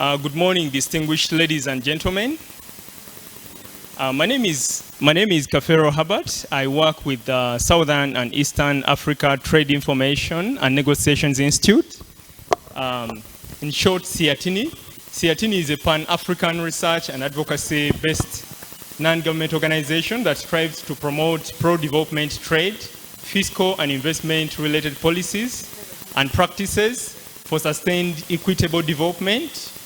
Good morning, distinguished ladies and gentlemen. My name is Kafeero Herbert. I work with the Southern and Eastern Africa Trade Information and Negotiations Institute. In short, CIATINI. CIATINI is a Pan-African research and advocacy-based non-government organization that strives to promote pro-development trade, fiscal and investment-related policies and practices for sustained equitable development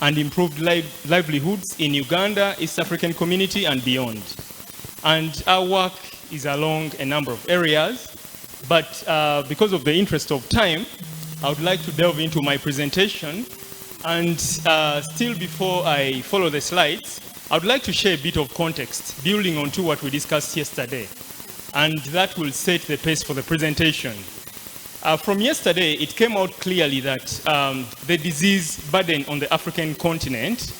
and improved livelihoods in Uganda, East African community, and beyond. And our work is along a number of areas, but because of the interest of time, I would like to delve into my presentation. And still before I follow the slides, I would like to share a bit of context, building on to what we discussed yesterday. And that will set the pace for the presentation. From yesterday, it came out clearly that the disease burden on the African continent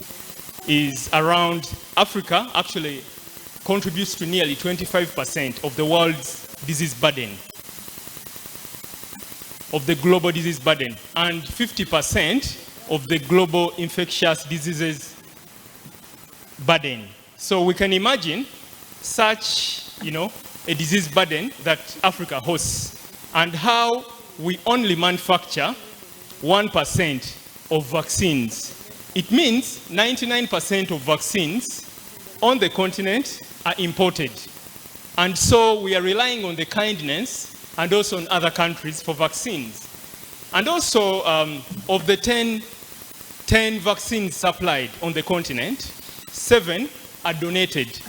is around Africa, actually contributes to nearly 25% of the world's disease burden, of the global disease burden, and 50% of the global infectious diseases burden. So we can imagine such, a disease burden that Africa hosts, and how we only manufacture 1% of vaccines. It means 99% of vaccines on the continent are imported. And so we are relying on the kindness and also on other countries for vaccines. And also, of the 10 vaccines supplied on the continent, 7 are donated,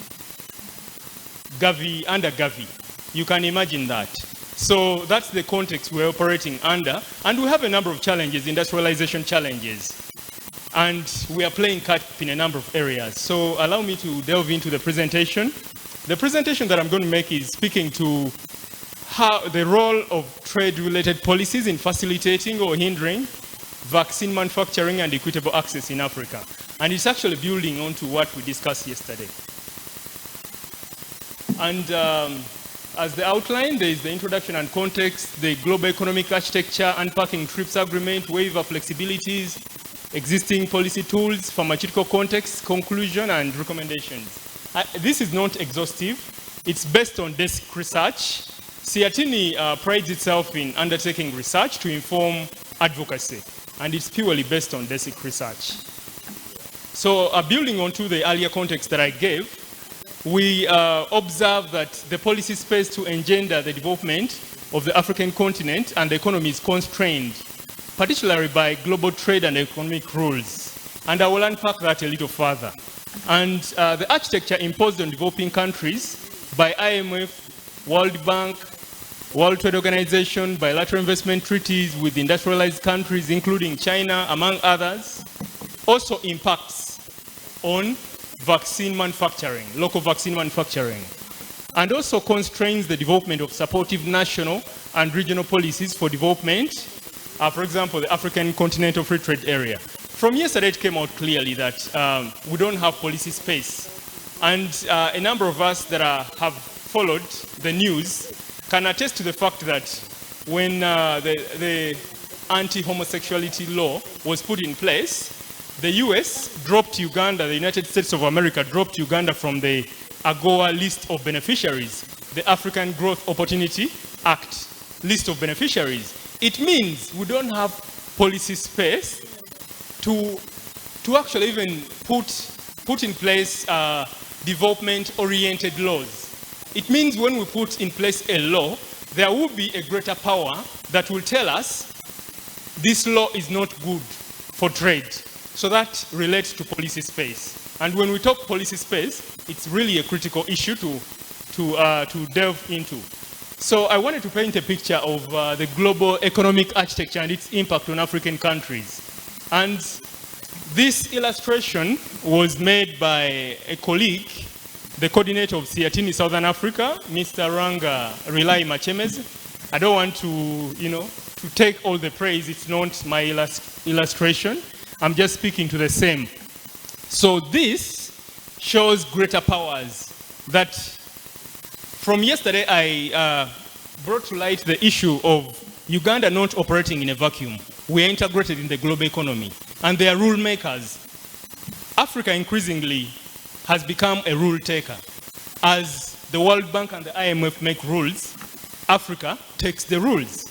under Gavi. You can imagine that. So that's the context we're operating under. And we have a number of challenges, industrialization challenges. And we are playing catch-up in a number of areas. So allow me to delve into the presentation. The presentation that I'm going to make is speaking to how the role of trade-related policies in facilitating or hindering vaccine manufacturing and equitable access in Africa. And it's actually building on to what we discussed yesterday. And as the outline, there is the introduction and context, the global economic architecture, unpacking TRIPS agreement, waiver flexibilities, existing policy tools, pharmaceutical context, conclusion, and recommendations. This is not exhaustive. It's based on desk research. CIATINI prides itself in undertaking research to inform advocacy, and it's purely based on desk research. So building onto the earlier context that I gave, we observe that the policy space to engender the development of the African continent and the economy is constrained, particularly by global trade and economic rules. And I will unpack that a little further. And the architecture imposed on developing countries by IMF, World Bank, World Trade Organization, bilateral investment treaties with industrialized countries, including China, among others, also impacts on vaccine manufacturing, local vaccine manufacturing, and also constrains the development of supportive national and regional policies for development, for example, the African Continental Free Trade Area. From yesterday, it came out clearly that we don't have policy space. And a number of us that have followed the news can attest to the fact that when the anti-homosexuality law was put in place, the US dropped Uganda, the United States of America dropped Uganda from the AGOA list of beneficiaries, the African Growth Opportunity Act list of beneficiaries. It means we don't have policy space to actually even put in place development-oriented laws. It means when we put in place a law, there will be a greater power that will tell us this law is not good for trade. So that relates to policy space. And when we talk policy space, it's really a critical issue to delve into. So I wanted to paint a picture of the global economic architecture and its impact on African countries. And this illustration was made by a colleague, the coordinator of CIATINI Southern Africa, Mr. Ranga Rilai Machemez. I don't want to take all the praise. It's not my illustration. I'm just speaking to the same. So this shows greater powers that from yesterday I brought to light the issue of Uganda not operating in a vacuum. We are integrated in the global economy. and they are rule makers. Africa increasingly has become a rule taker. As the World Bank and the IMF make rules, Africa takes the rules.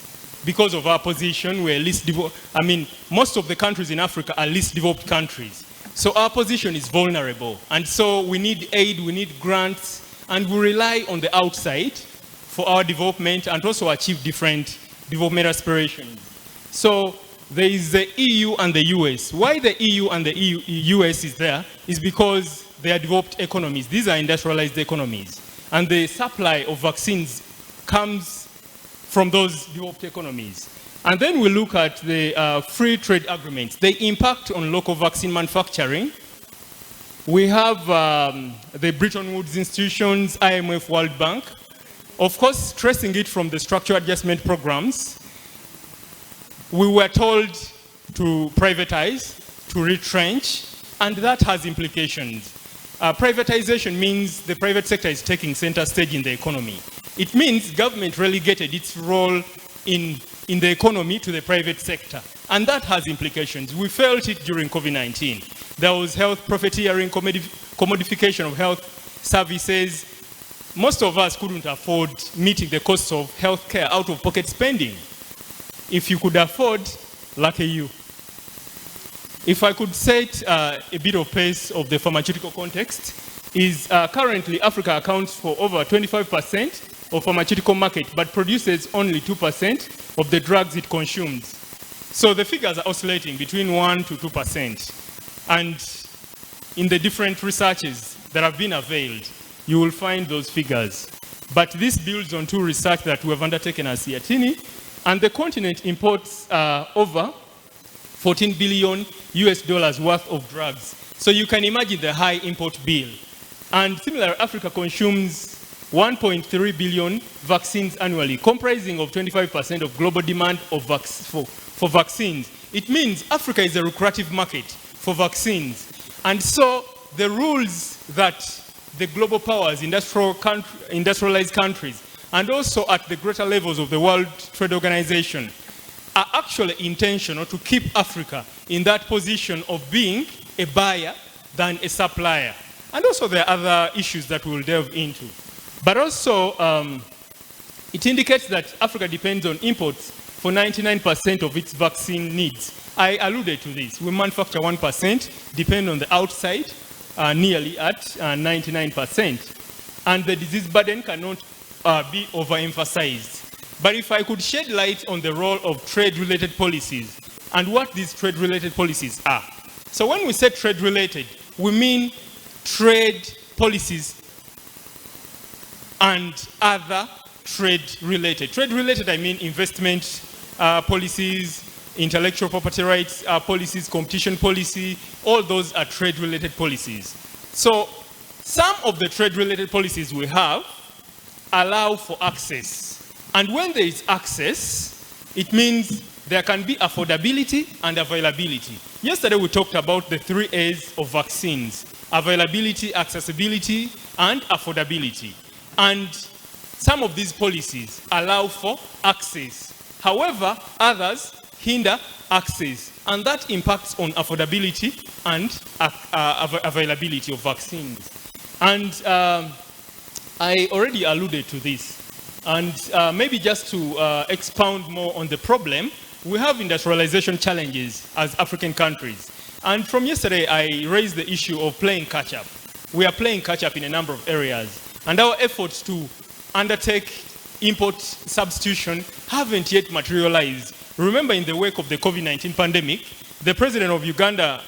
Because of our position, we're least developed. I mean, most of the countries in Africa are least developed countries. So our position is vulnerable. And so we need aid, we need grants, and we rely on the outside for our development and also achieve different development aspirations. So there is the EU and the US. Why the EU and the US is there is because they are developed economies. These are industrialized economies. And the supply of vaccines comes from those developed economies. And then we look at the free trade agreements. They impact on local vaccine manufacturing. We have the Bretton Woods institutions, IMF, World Bank. Of course, tracing it from the structural adjustment programs, we were told to privatize, to retrench, and that has implications. Privatization means the private sector is taking center stage in the economy. It means government relegated its role in the economy to the private sector, and that has implications. We felt it during COVID-19. There was health profiteering, commodification of health services. Most of us couldn't afford meeting the costs of healthcare out-of-pocket spending. If you could afford, lucky you. If I could set a bit of pace of the pharmaceutical context, is currently Africa accounts for over 25% of pharmaceutical market, but produces only 2% of the drugs it consumes. So the figures are oscillating between 1 to 2%. And in the different researches that have been availed, you will find those figures. But this builds on two research that we have undertaken as CIATINI, and the continent imports over 14 billion US dollars worth of drugs. So you can imagine the high import bill. And similarly, Africa consumes 1.3 billion vaccines annually, comprising of 25% of global demand of for vaccines. It means Africa is a lucrative market for vaccines. And so the rules that the global powers, industrialized countries, and also at the greater levels of the World Trade Organization are actually intentional to keep Africa in that position of being a buyer than a supplier. And also there are other issues that we'll delve into. But also, it indicates that Africa depends on imports for 99% of its vaccine needs. I alluded to this. We manufacture 1%, depend on the outside, nearly at 99%. And the disease burden cannot be overemphasized. But if I could shed light on the role of trade-related policies and what these trade-related policies are. So when we say trade-related, we mean trade policies and other trade-related. Trade-related, I mean investment policies, intellectual property rights policies, competition policy, all those are trade-related policies. So some of the trade-related policies we have allow for access. And when there is access, it means there can be affordability and availability. Yesterday we talked about the 3 A's of vaccines: availability, accessibility, and affordability. And some of these policies allow for access. However, others hinder access, and that impacts on affordability and availability of vaccines. And I already alluded to this. And maybe just to expound more on the problem, we have industrialization challenges as African countries. And from yesterday, I raised the issue of playing catch-up. We are playing catch-up in a number of areas. And our efforts to undertake import substitution haven't yet materialized. Remember, in the wake of the COVID-19 pandemic, the president of Uganda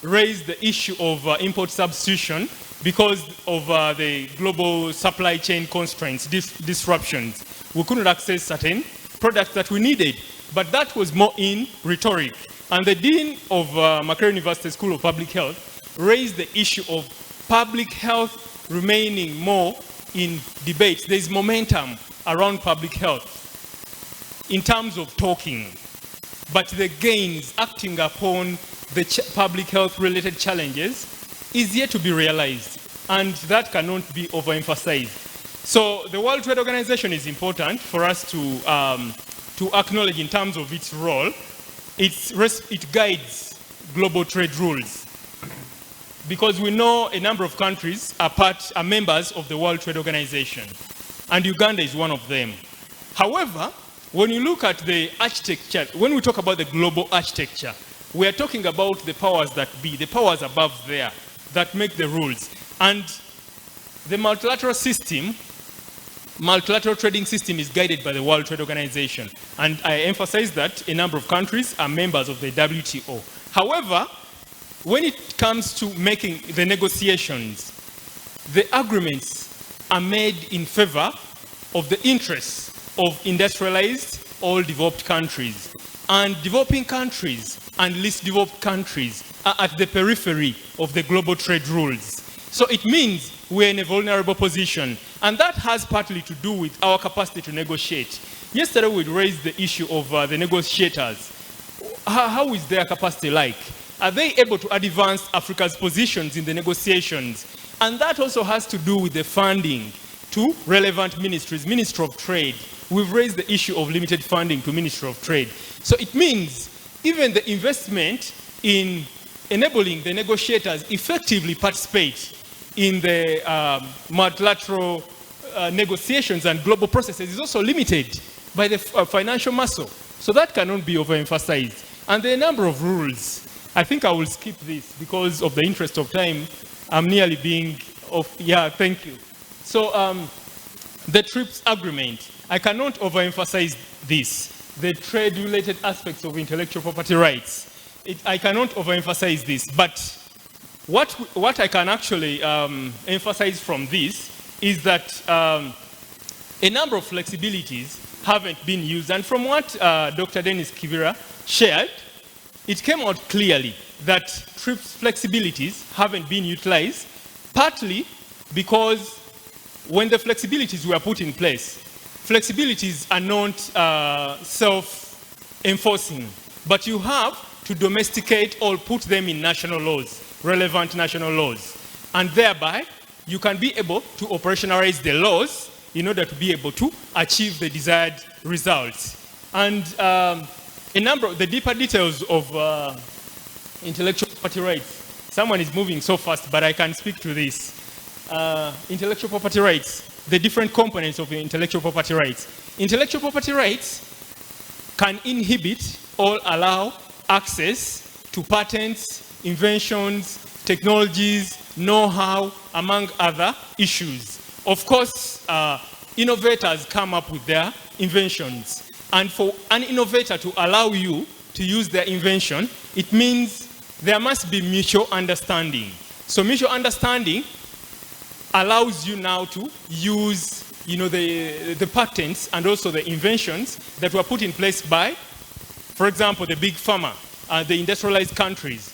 raised the issue of import substitution because of the global supply chain constraints, disruptions. We couldn't access certain products that we needed, but that was more in rhetoric. And the dean of Makerere University School of Public Health raised the issue of public health remaining more in debate. There's momentum around public health in terms of talking, but the gains acting upon the public health related challenges is yet to be realized, and that cannot be overemphasized. So the World Trade Organization is important for us to acknowledge in terms of its role. It guides global trade rules. Because we know a number of countries are members of the World Trade Organization, and Uganda is one of them. However, when you look at the architecture, when we talk about the global architecture, we are talking about the powers that be, the powers above there that make the rules. And the multilateral trading system is guided by the World Trade Organization. And I emphasize that a number of countries are members of the WTO. However, when it comes to making the negotiations, the agreements are made in favor of the interests of industrialized or developed countries. And developing countries and least developed countries are at the periphery of the global trade rules. So it means we're in a vulnerable position. And that has partly to do with our capacity to negotiate. Yesterday we raised the issue of the negotiators. How is their capacity like? Are they able to advance Africa's positions in the negotiations? And that also has to do with the funding to relevant ministries. Ministry of Trade, we've raised the issue of limited funding to Ministry of Trade. So it means even the investment in enabling the negotiators effectively participate in the multilateral negotiations and global processes is also limited by the financial muscle. So that cannot be overemphasized. And there are a number of rules. I think I will skip this because of the interest of time. I'm nearly being off. Yeah, thank you. So the TRIPS agreement, I cannot overemphasize this. The trade-related aspects of intellectual property rights. I cannot overemphasize this. But what I can actually emphasize from this is that a number of flexibilities haven't been used. And from what Dr. Dennis Kivira shared, it came out clearly that TRIPS flexibilities haven't been utilized, partly because when the flexibilities were put in place, flexibilities are not self-enforcing, but you have to domesticate or put them in national laws, relevant national laws. And thereby, you can be able to operationalize the laws in order to be able to achieve the desired results. And a number of the deeper details of intellectual property rights. Someone is moving so fast, but I can speak to this. Intellectual property rights, the different components of intellectual property rights. Intellectual property rights can inhibit or allow access to patents, inventions, technologies, know-how, among other issues. Of course, innovators come up with their inventions. And for an innovator to allow you to use their invention, it means there must be mutual understanding. So mutual understanding allows you now to use the patents and also the inventions that were put in place by, for example, the big pharma, the industrialized countries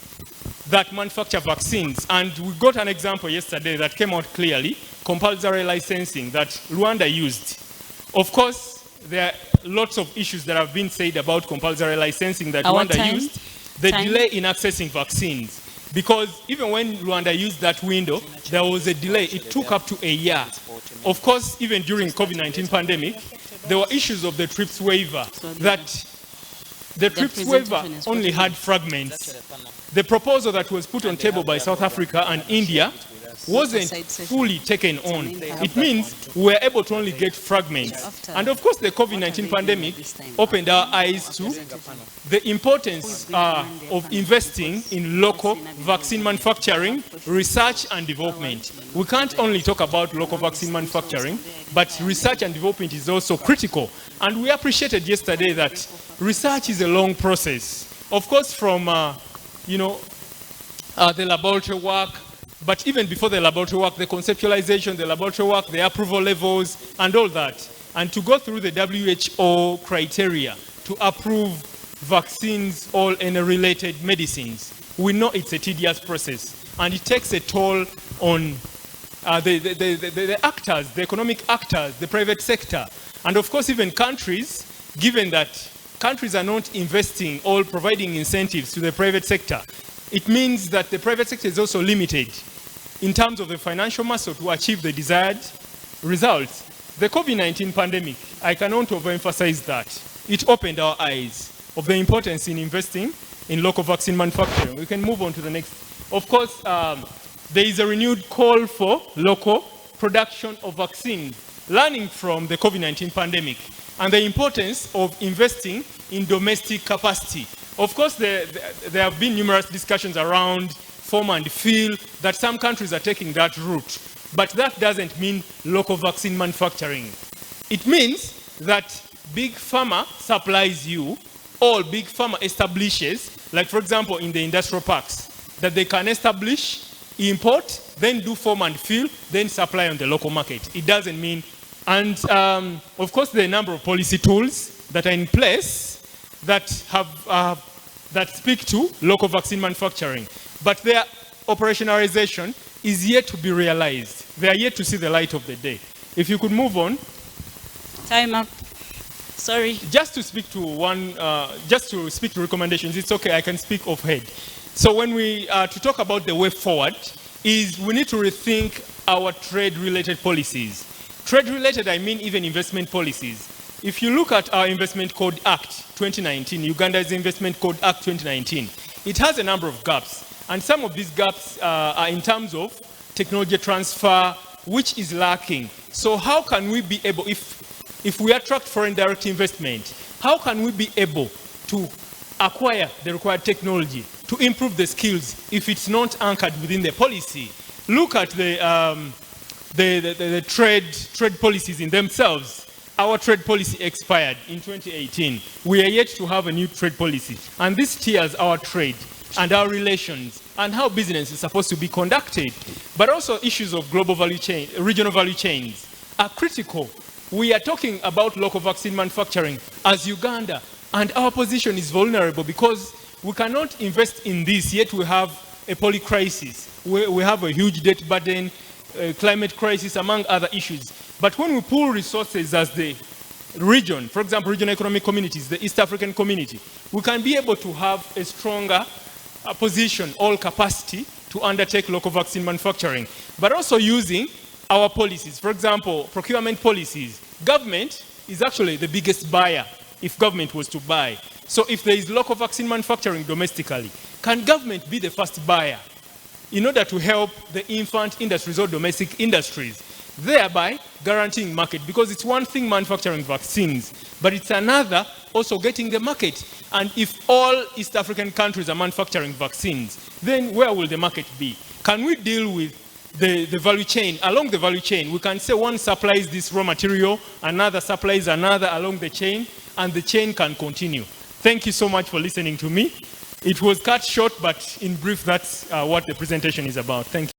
that manufacture vaccines. And we got an example yesterday that came out clearly, compulsory licensing that Rwanda used. Of course, there are lots of issues that have been said about compulsory licensing that Rwanda used. The delay in accessing vaccines. Because even when Rwanda used that window, there was a delay. It took up to a year. Of course, even during COVID-19 pandemic, there were issues of the TRIPS waiver that the TRIPS waiver only had fragments. The proposal that was put on table by South Africa and India wasn't fully taken on. It means we were able to only get fragments. And of course, the COVID-19 pandemic opened our eyes to the importance of investing in local vaccine manufacturing, research and development. We can't only talk about local vaccine manufacturing, but research and development is also critical. And we appreciated yesterday that research is a long process. Of course, from the laboratory work, but even before the laboratory work, the conceptualization, the laboratory work, the approval levels, and all that. And to go through the WHO criteria to approve vaccines or any related medicines, we know it's a tedious process. And it takes a toll on the actors, the economic actors, the private sector. And of course, even countries, given that countries are not investing or providing incentives to the private sector, it means that the private sector is also limited in terms of the financial muscle to achieve the desired results. The COVID-19 pandemic, I cannot overemphasize that. It opened our eyes of the importance in investing in local vaccine manufacturing. We can move on to the next. Of course, there is a renewed call for local production of vaccines, learning from the COVID-19 pandemic and the importance of investing in domestic capacity. Of course, there have been numerous discussions around form and fill that some countries are taking that route, but that doesn't mean local vaccine manufacturing. It means that big pharma supplies you, or big pharma establishes, like for example in the industrial parks, that they can establish, import, then do form and fill, then supply on the local market. It doesn't mean, and of course there are a number of policy tools that are in place that have that speak to local vaccine manufacturing, but their operationalization is yet to be realized. They are yet to see the light of the day. If you could move on. Time up. Sorry. Just to speak to one, just to speak to recommendations, it's okay, I can speak offhand. So when we, to talk about the way forward, is we need to rethink our trade-related policies. Trade-related, I mean even investment policies. If you look at our Investment Code Act 2019, Uganda's Investment Code Act 2019, it has a number of gaps. And some of these gaps are in terms of technology transfer, which is lacking. So how can we be able, if we attract foreign direct investment, how can we be able to acquire the required technology to improve the skills if it's not anchored within the policy? Look at the trade policies in themselves. Our trade policy expired in 2018. We are yet to have a new trade policy. And this steers our trade and our relations and how business is supposed to be conducted. But also issues of global value chain, regional value chains are critical. We are talking about local vaccine manufacturing as Uganda, and our position is vulnerable because we cannot invest in this, yet we have a poly crisis. We have a huge debt burden, climate crisis, among other issues. But when we pool resources as the region, for example, regional economic communities, the East African community, we can be able to have a stronger position, all capacity to undertake local vaccine manufacturing, but also using our policies. For example, procurement policies. Government is actually the biggest buyer if government was to buy. So if there is local vaccine manufacturing domestically, can government be the first buyer in order to help the infant industries or domestic industries, thereby guaranteeing market? Because it's one thing manufacturing vaccines, but it's another also getting the market. And if all East African countries are manufacturing vaccines, then where will the market be? Can we deal with the value chain? Along the value chain, we can say one supplies this raw material, another supplies another along the chain, and the chain can continue. Thank you so much for listening to me. It was cut short, but in brief, that's what the presentation is about. Thank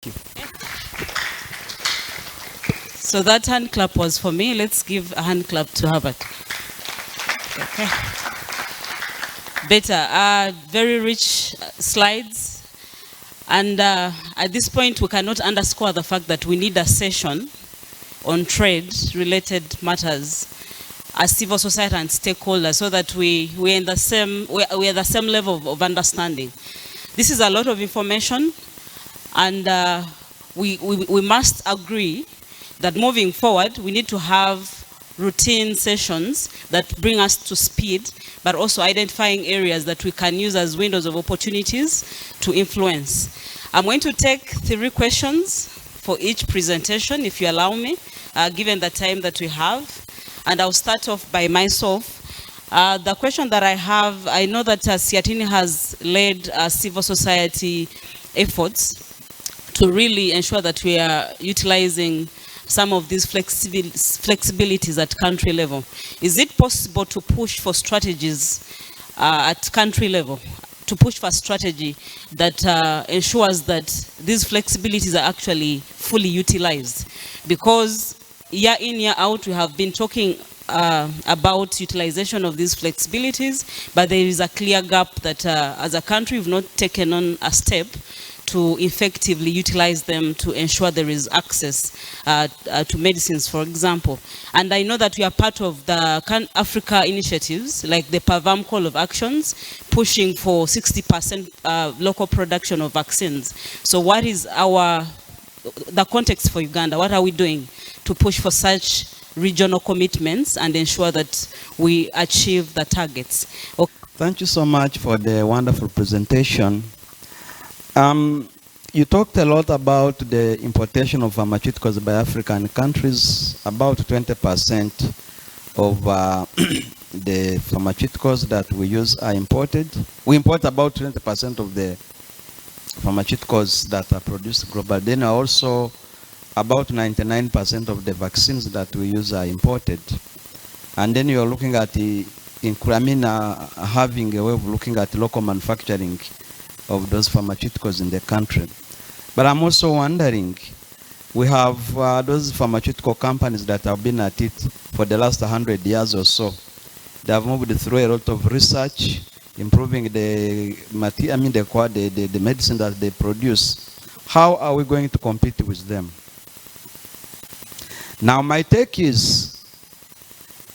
you. So that hand clap was for me. Let's give a hand clap to Herbert. Okay. Better. Very rich slides. And at this point, we cannot underscore the fact that we need a session on trade-related matters as civil society and stakeholders, so that we are at the same level of understanding. This is a lot of information, and we must agree that moving forward, we need to have routine sessions that bring us to speed, but also identifying areas that we can use as windows of opportunities to influence. I'm going to take 3 questions for each presentation, if you allow me, given the time that we have. And I'll start off by myself. The question that I have, I know that Siatini has led civil society efforts to really ensure that we are utilizing some of these flexibilities at country level. Is it possible to push for strategies at country level, to push for a strategy that ensures that these flexibilities are actually fully utilized? Because year in, year out, we have been talking about utilization of these flexibilities, but there is a clear gap that as a country we've not taken on a step to effectively utilize them to ensure there is access to medicines, for example. And I know that we are part of the Africa initiatives, like the PAVAM call of actions, pushing for 60% local production of vaccines. So what is our the context for Uganda. What are we doing to push for such regional commitments and ensure that we achieve the targets? Okay. Thank you so much for the wonderful presentation. You talked a lot about the importation of pharmaceuticals by African countries. About 20% of the pharmaceuticals that we use are imported. We import about 20% of the pharmaceuticals that are produced globally. Then also about 99% of the vaccines that we use are imported. And then you're looking at having a way of looking at local manufacturing of those pharmaceuticals in the country. But I'm also wondering, we have those pharmaceutical companies that have been at it for the last 100 years or so. They have moved through a lot of research, improving the medicine that they produce. How are we going to compete with them? Now, my take is,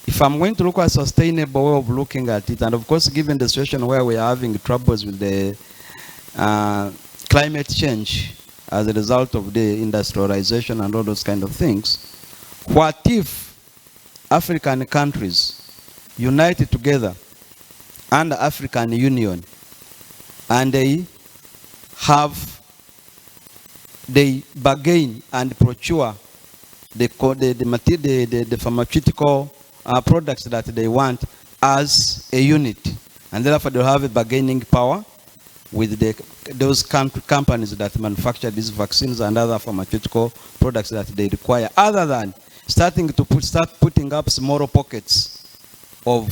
if I'm going to look at a sustainable way of looking at it, and of course, given the situation where we are having troubles with the climate change as a result of the industrialization and all those kind of things, what if African countries united together under African Union and they bargain and procure the pharmaceutical products that they want as a unit, and therefore they'll have a bargaining power with those companies that manufacture these vaccines and other pharmaceutical products that they require, other than start putting up smaller pockets of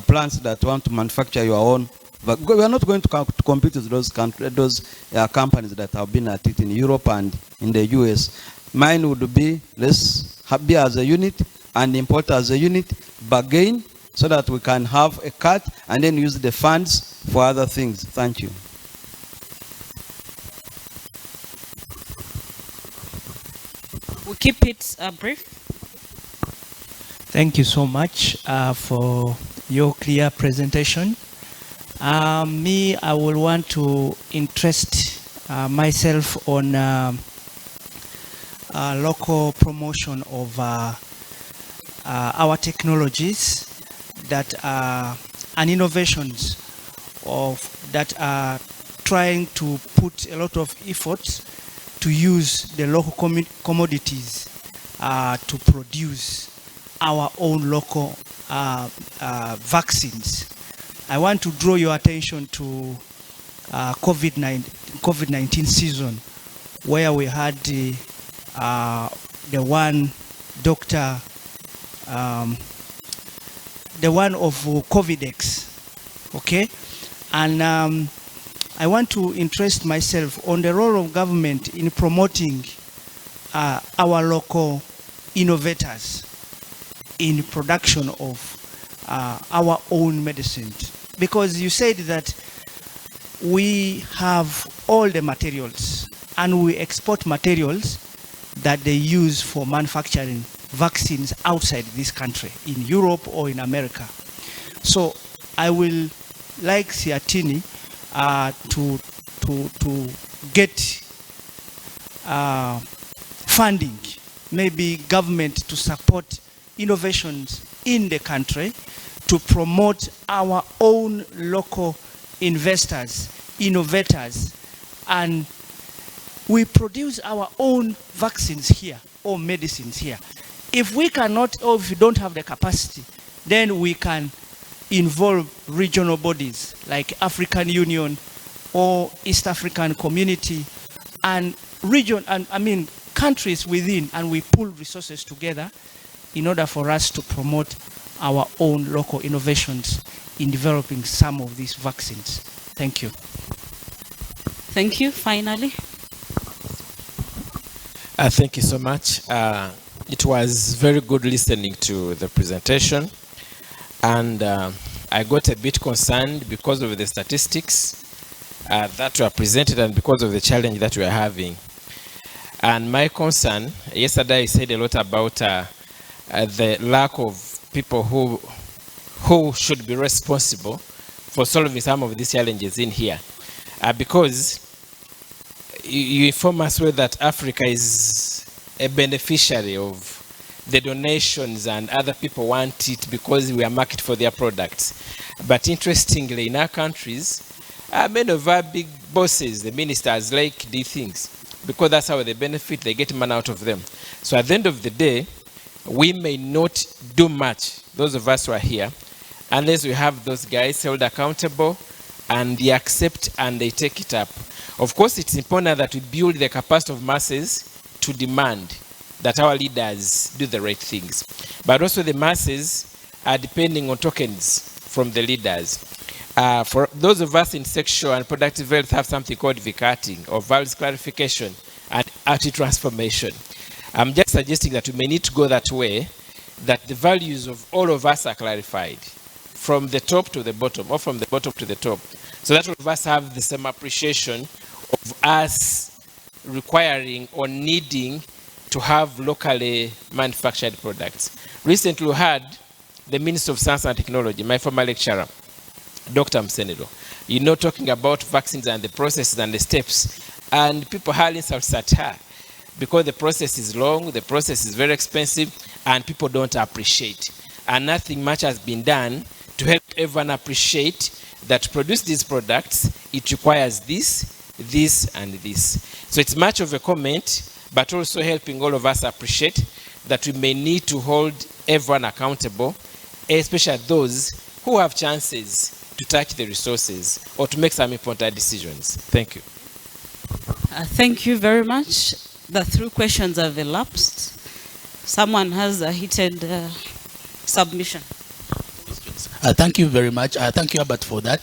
plants that want to manufacture your own. We are not going to compete with those companies that have been at it in Europe and in the US. Mine would be, let's be as a unit and import as a unit, bargain, so that we can have a cut and then use the funds for other things. Thank you. We'll keep it brief. Thank you so much for your clear presentation. Me, I will want to interest myself on local promotion of our technologies that are and innovations that are trying to put a lot of effort to use the local commodities to produce our own local vaccines. I want to draw your attention to COVID-19 season, where we had the one doctor, the one of COVIDX, okay? And I want to interest myself on the role of government in promoting our local innovators in production of our own medicines. Because you said that we have all the materials and we export materials that they use for manufacturing vaccines outside this country, in Europe or in America. So I will like Siatini to get funding, maybe government to support innovations in the country to promote our own local investors, innovators, and we produce our own vaccines here or medicines here. If we cannot, or if we don't have the capacity, then we can involve regional bodies like African Union or East African Community and countries within, and we pool resources together in order for us to promote our own local innovations in developing some of these vaccines. Thank you. Thank you. Finally. Thank you so much. It was very good listening to the presentation, and I got a bit concerned because of the statistics that were presented and because of the challenge that we are having. And my concern, yesterday I said a lot about the lack of people who should be responsible for solving some of these challenges in here. Because you inform us well that Africa is a beneficiary of the donations and other people want it because we are market for their products. But interestingly, in our countries, many of our big bosses, the ministers, like these things because that's how they benefit, they get money out of them. So at the end of the day, we may not do much, those of us who are here, unless we have those guys held accountable and they accept and they take it up. Of course, it's important that we build the capacity of masses to demand that our leaders do the right things. But also the masses are depending on tokens from the leaders. For those of us in sexual and productive health have something called V-cutting or values clarification and attitude transformation. I'm just suggesting that we may need to go that way, that the values of all of us are clarified from the top to the bottom or from the bottom to the top, so that all of us have the same appreciation of us requiring or needing to have locally manufactured products. Recently we had the Minister of Science and Technology, my former lecturer, Dr. Msenero, talking about vaccines and the processes and the steps, and people hurling insults at her because the process is long, the process is very expensive, and people don't appreciate. And nothing much has been done to help everyone appreciate that to produce these products, it requires this, this, and this. So it's much of a comment, but also helping all of us appreciate that we may need to hold everyone accountable, especially those who have chances to touch the resources or to make some important decisions. Thank you. Thank you very much. The 3 questions have elapsed. Someone has a heated submission. Thank you very much. Thank you, Herbert, for that.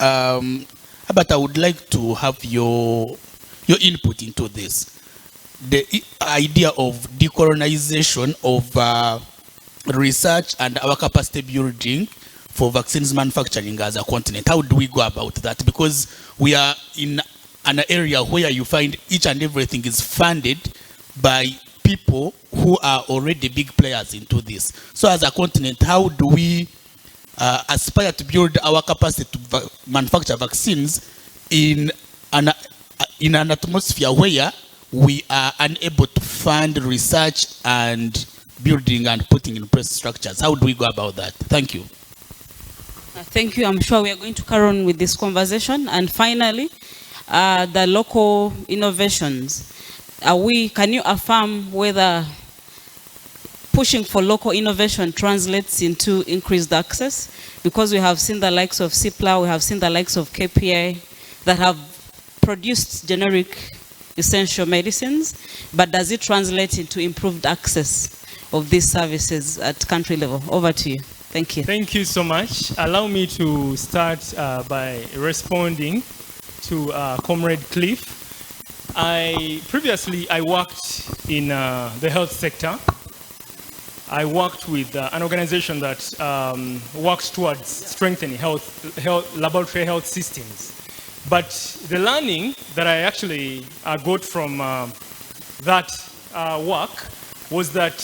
Herbert, I would like to have your input into this. The idea of decolonization of research and our capacity building for vaccines manufacturing as a continent. How do we go about that? Because we are in an area where you find each and everything is funded by people who are already big players into this. So as a continent, how do we aspire to build our capacity to manufacture vaccines in an atmosphere where we are unable to fund research and building and putting in place structures? How do we go about that? Thank you. Thank you. I'm sure we are going to carry on with this conversation. And finally, the local innovations. Can you affirm whether pushing for local innovation translates into increased access? Because we have seen the likes of CIPLA, we have seen the likes of KPI that have produced generic essential medicines, but does it translate into improved access of these services at country level? Over to you. Thank you. Thank you so much. Allow me to start by responding to Comrade Cliff. Previously I worked in the health sector. I worked with an organization that works towards strengthening laboratory health systems. But the learning that I actually got from that work was that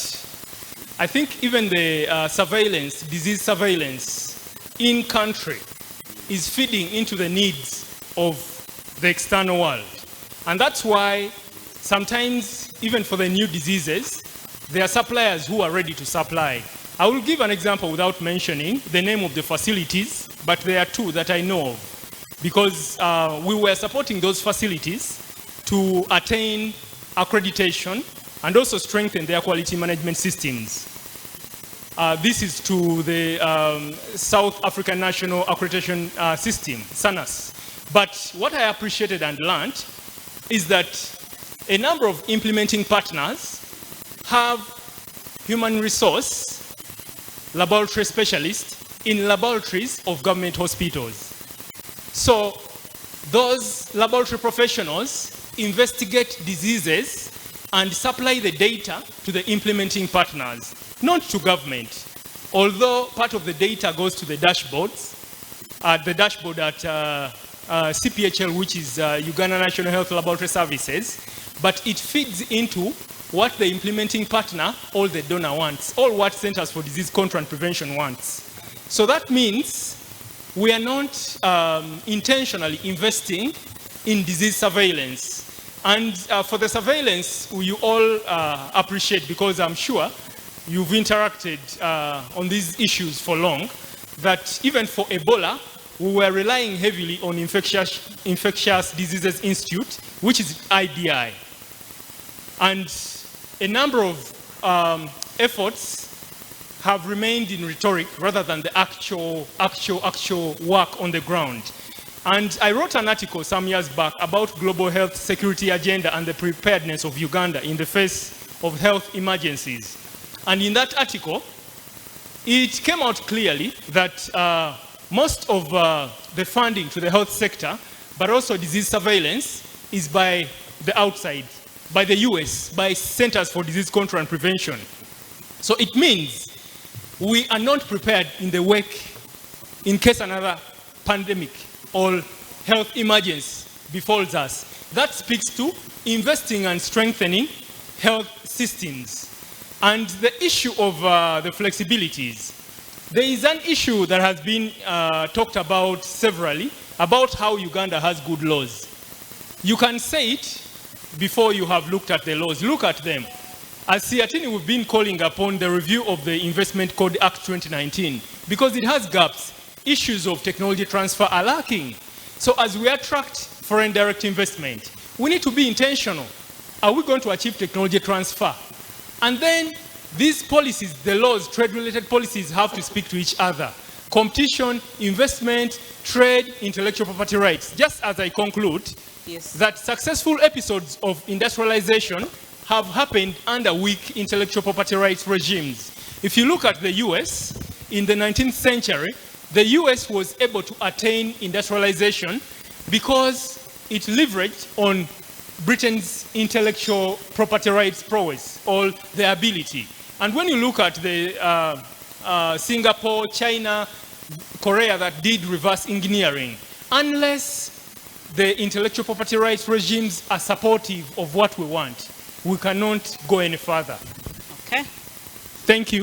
I think even the disease surveillance in country is feeding into the needs of the external world. And that's why sometimes, even for the new diseases, there are suppliers who are ready to supply. I will give an example without mentioning the name of the facilities, but there are 2 that I know of, because we were supporting those facilities to attain accreditation and also strengthen their quality management systems. This is to the South African National Accreditation System, SANAS. But what I appreciated and learned is that a number of implementing partners have human resource laboratory specialists in laboratories of government hospitals. So those laboratory professionals investigate diseases and supply the data to the implementing partners, not to government. Although part of the data goes to the dashboards, the dashboard at CPHL, which is Uganda National Health Laboratory Services, but it feeds into what the implementing partner or the donor wants, or what Centers for Disease Control and Prevention wants. So that means we are not intentionally investing in disease surveillance. And for the surveillance, you all appreciate, because I'm sure you've interacted on these issues for long, that even for Ebola, we were relying heavily on Infectious Diseases Institute, which is IDI. And a number of efforts have remained in rhetoric rather than the actual work on the ground. And I wrote an article some years back about global health security agenda and the preparedness of Uganda in the face of health emergencies. And in that article, it came out clearly that most of the funding to the health sector, but also disease surveillance, is by the outside, by the US, by Centers for Disease Control and Prevention. So it means we are not prepared in the wake in case another pandemic or health emergency befalls us. That speaks to investing and strengthening health systems. And the issue of the flexibilities. There is an issue that has been talked about severally, about how Uganda has good laws. You can say it before you have looked at the laws. Look at them. As Siatini, we've been calling upon the review of the Investment Code Act 2019 because it has gaps. Issues of technology transfer are lacking. So as we attract foreign direct investment, we need to be intentional. Are we going to achieve technology transfer? And then these policies, the laws, trade-related policies have to speak to each other. Competition, investment, trade, intellectual property rights. Just as I conclude, Yes. that successful episodes of industrialization have happened under weak intellectual property rights regimes. If you look at the US, in the 19th century, the US was able to attain industrialization because it leveraged on Britain's intellectual property rights prowess, or their ability. And when you look at the Singapore, China, Korea that did reverse engineering, unless the intellectual property rights regimes are supportive of what we want, we cannot go any further. Okay. Thank you.